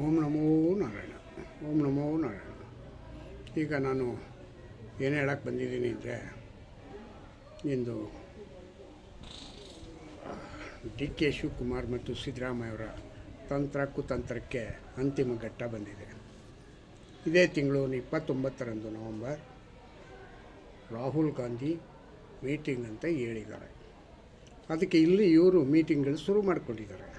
ಓಂ ನಮೋ ನಾರಾಯಣ. ಓಂ ನಮೋ ನಾರಾಯಣ. ಈಗ ನಾನು ಏನು ಹೇಳಕ್ಕೆ ಬಂದಿದ್ದೀನಿ ಅಂದರೆ, ಇಂದು ಡಿ ಕೆ ಶಿವಕುಮಾರ್ ಮತ್ತು ಸಿದ್ದರಾಮಯ್ಯವರ ತಂತ್ರ ಕುತಂತ್ರಕ್ಕೆ ಅಂತಿಮ ಘಟ್ಟ ಬಂದಿದೆ. ಇದೇ ತಿಂಗಳು 29 ನವಂಬರ್ ರಾಹುಲ್ ಗಾಂಧಿ ಮೀಟಿಂಗ್ ಅಂತ ಹೇಳಿದ್ದಾರೆ. ಅದಕ್ಕೆ ಇಲ್ಲಿ ಇವರು ಮೀಟಿಂಗ್ಗಳು ಶುರು ಮಾಡಿಕೊಂಡಿದ್ದಾರೆ.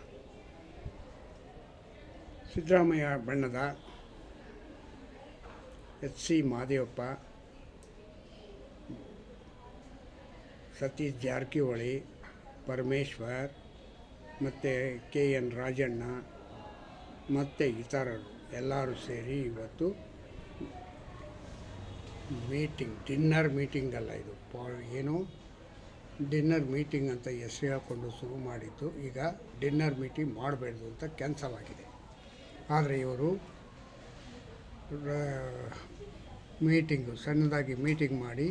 ಸಿದ್ದರಾಮಯ್ಯ ಬಣ್ಣದ ಎಚ್ ಸಿ ಮಹದೇವಪ್ಪ, ಸತೀಶ್ ಜಾರಕಿಹೊಳಿ, ಪರಮೇಶ್ವರ್ ಮತ್ತು ಕೆ ಎನ್ ರಾಜಣ್ಣ ಮತ್ತು ಇತರರು ಎಲ್ಲರೂ ಸೇರಿ ಇವತ್ತು ಡಿನ್ನರ್ ಮೀಟಿಂಗ್ ಅಲ್ಲ, ಇದು ಏನು ಡಿನ್ನರ್ ಮೀಟಿಂಗ್ ಅಂತ ಹೆಸರು ಹೇಳ್ಕೊಂಡು ಶುರು ಮಾಡಿದ್ದು. ಈಗ ಡಿನ್ನರ್ ಮೀಟಿಂಗ್ ಮಾಡಬೇಡ್ದು ಅಂತ ಕ್ಯಾನ್ಸಲ್ ಆಗಿದೆ. ಆದರೆ ಇವರು ಸಣ್ಣದಾಗಿ ಮೀಟಿಂಗ್ ಮಾಡಿ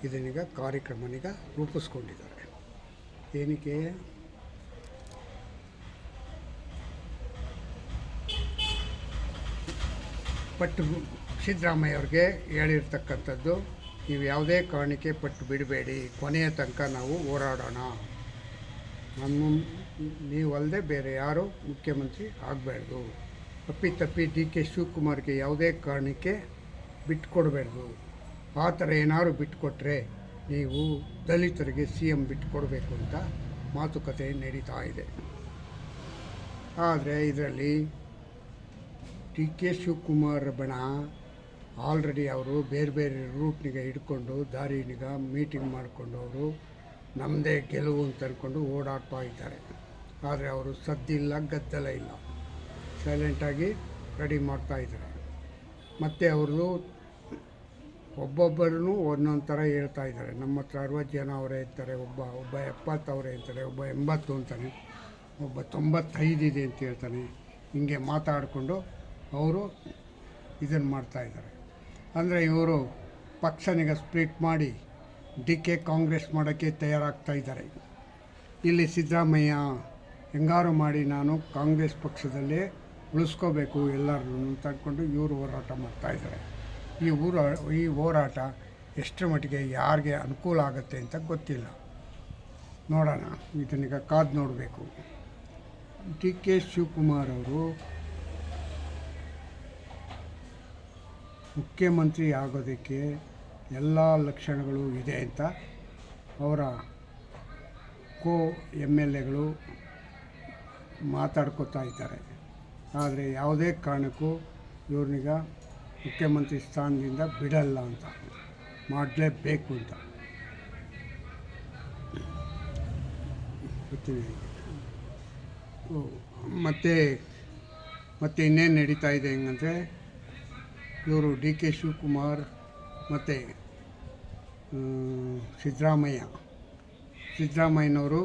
ಇದನ್ನೀಗ ಕಾರ್ಯಕ್ರಮನೀಗ ರೂಪಿಸ್ಕೊಂಡಿದ್ದಾರೆ. ಏನಕ್ಕೆ ಪಟ್ಟು ಸಿದ್ದರಾಮಯ್ಯ ಅವ್ರಿಗೆ ಹೇಳಿರ್ತಕ್ಕಂಥದ್ದು, ನೀವು ಯಾವುದೇ ಕಾರಣಕ್ಕೆ ಪಟ್ಟು ಬಿಡಬೇಡಿ, ಕೊನೆಯ ತನಕ ನಾವು ಹೋರಾಡೋಣ, ನೀವಲ್ಲದೆ ಬೇರೆ ಯಾರೂ ಮುಖ್ಯಮಂತ್ರಿ ಆಗಬಾರ್ದು, ತಪ್ಪಿ ಡಿ ಕೆ ಶಿವಕುಮಾರ್ಗೆ ಯಾವುದೇ ಕಾರಣಕ್ಕೆ ಬಿಟ್ಟುಕೊಡ್ಬಾರ್ದು. ಆ ಥರ ಏನಾದ್ರು ಬಿಟ್ಟುಕೊಟ್ರೆ ನೀವು ದಲಿತರಿಗೆ CM ಬಿಟ್ಟುಕೊಡ್ಬೇಕು ಅಂತ ಮಾತುಕತೆ ನಡೀತಾ ಇದೆ. ಆದರೆ ಇದರಲ್ಲಿ ಡಿ ಕೆ ಶಿವಕುಮಾರ್ ಬಣ ಆಲ್ರೆಡಿ ಅವರು ಬೇರೆ ಬೇರೆ ರೂಟ್ನಿಗೆ ಹಿಡ್ಕೊಂಡು ದಾರಿನಿಗ ಮೀಟಿಂಗ್ ಮಾಡಿಕೊಂಡು ಅವರು ನಮ್ಮದೇ ಗೆಲುವು ಅಂತ ಅಂದ್ಕೊಂಡು ಓಡಾಡ್ತಾ ಇದ್ದಾರೆ. ಆದರೆ ಅವರು ಸದ್ದಿಲ್ಲ, ಗದ್ದಲ ಇಲ್ಲ, ಸೈಲೆಂಟಾಗಿ ರೆಡಿ ಮಾಡ್ತಾಯಿದ್ದಾರೆ. ಮತ್ತು ಅವ್ರದ್ದು ಒಬ್ಬೊಬ್ಬರೂ ಒಂದೊಂದು ಥರ ಹೇಳ್ತಾ ಇದ್ದಾರೆ. ನಮ್ಮ ಹತ್ರ 60 ಜನ ಅವರೇ ಇರ್ತಾರೆ, ಒಬ್ಬ 70 ಅವರೇ ಇರ್ತಾರೆ, ಒಬ್ಬ 80 ಅಂತಾನೆ, ಒಬ್ಬ 95 ಇದೆ ಅಂತ ಹೇಳ್ತಾನೆ. ಹಿಂಗೆ ಮಾತಾಡಿಕೊಂಡು ಅವರು ಇದನ್ನು ಮಾಡ್ತಾಯಿದ್ದಾರೆ. ಅಂದರೆ ಇವರು ಪಕ್ಷನಿಗೆ ಸ್ಪ್ಲಿಟ್ ಮಾಡಿ ಡಿ ಕೆ ಕಾಂಗ್ರೆಸ್ ಮಾಡೋಕ್ಕೆ ತಯಾರಾಗ್ತಾಯಿದ್ದಾರೆ. ಇಲ್ಲಿ ಸಿದ್ದರಾಮಯ್ಯ ಹೆಂಗಾರು ಮಾಡಿ ನಾನು ಕಾಂಗ್ರೆಸ್ ಪಕ್ಷದಲ್ಲೇ ಉಳಿಸ್ಕೋಬೇಕು ಎಲ್ಲರನ್ನೂ ಅಂತ ಅಂದ್ಕೊಂಡು ಇವರು ಹೋರಾಟ ಮಾಡ್ತಾಯಿದ್ದಾರೆ. ಈ ಹೋರಾಟ ಎಷ್ಟರ ಮಟ್ಟಿಗೆ ಯಾರಿಗೆ ಅನುಕೂಲ ಆಗುತ್ತೆ ಅಂತ ಗೊತ್ತಿಲ್ಲ. ನೋಡೋಣ, ಇದನ್ನೀಗ ಕಾದು ನೋಡಬೇಕು. ಡಿ ಕೆ ಶಿವಕುಮಾರ್ ಅವರು ಮುಖ್ಯಮಂತ್ರಿ ಆಗೋದಕ್ಕೆ ಎಲ್ಲ ಲಕ್ಷಣಗಳು ಇದೆ ಅಂತ ಅವರ MLAಗಳು ಮಾತಾಡ್ಕೋತಾ ಇದ್ದಾರೆ. ಆದರೆ ಯಾವುದೇ ಕಾರಣಕ್ಕೂ ಇವ್ರನ್ನೀಗ ಮುಖ್ಯಮಂತ್ರಿ ಸ್ಥಾನದಿಂದ ಬಿಡಲ್ಲ ಅಂತ, ಮಾಡಲೇಬೇಕು ಅಂತ ಮತ್ತು ಇನ್ನೇನು ನಡೀತಾ ಇದೆ ಹೆಂಗಂದರೆ, ಇವರು ಡಿ ಕೆ ಶಿವಕುಮಾರ್ ಮತ್ತು ಸಿದ್ದರಾಮಯ್ಯನವರು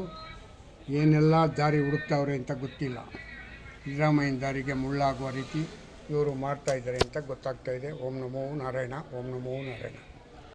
ಏನೆಲ್ಲ ದಾರಿ ಹುಡುಕ್ತಾವ್ರೆ ಅಂತ ಗೊತ್ತಿಲ್ಲ. ಸಿದ್ದರಾಮಯ್ಯನ ದಾರಿಗೆ ಮುಳ್ಳಾಗುವ ರೀತಿ ಇವರು ಮಾಡ್ತಾಯಿದ್ದಾರೆ ಅಂತ ಗೊತ್ತಾಗ್ತಾಯಿದೆ. ಓಂ ನಮೋ ನಾರಾಯಣ. ಓಂ ನಮೋ ನಾರಾಯಣ.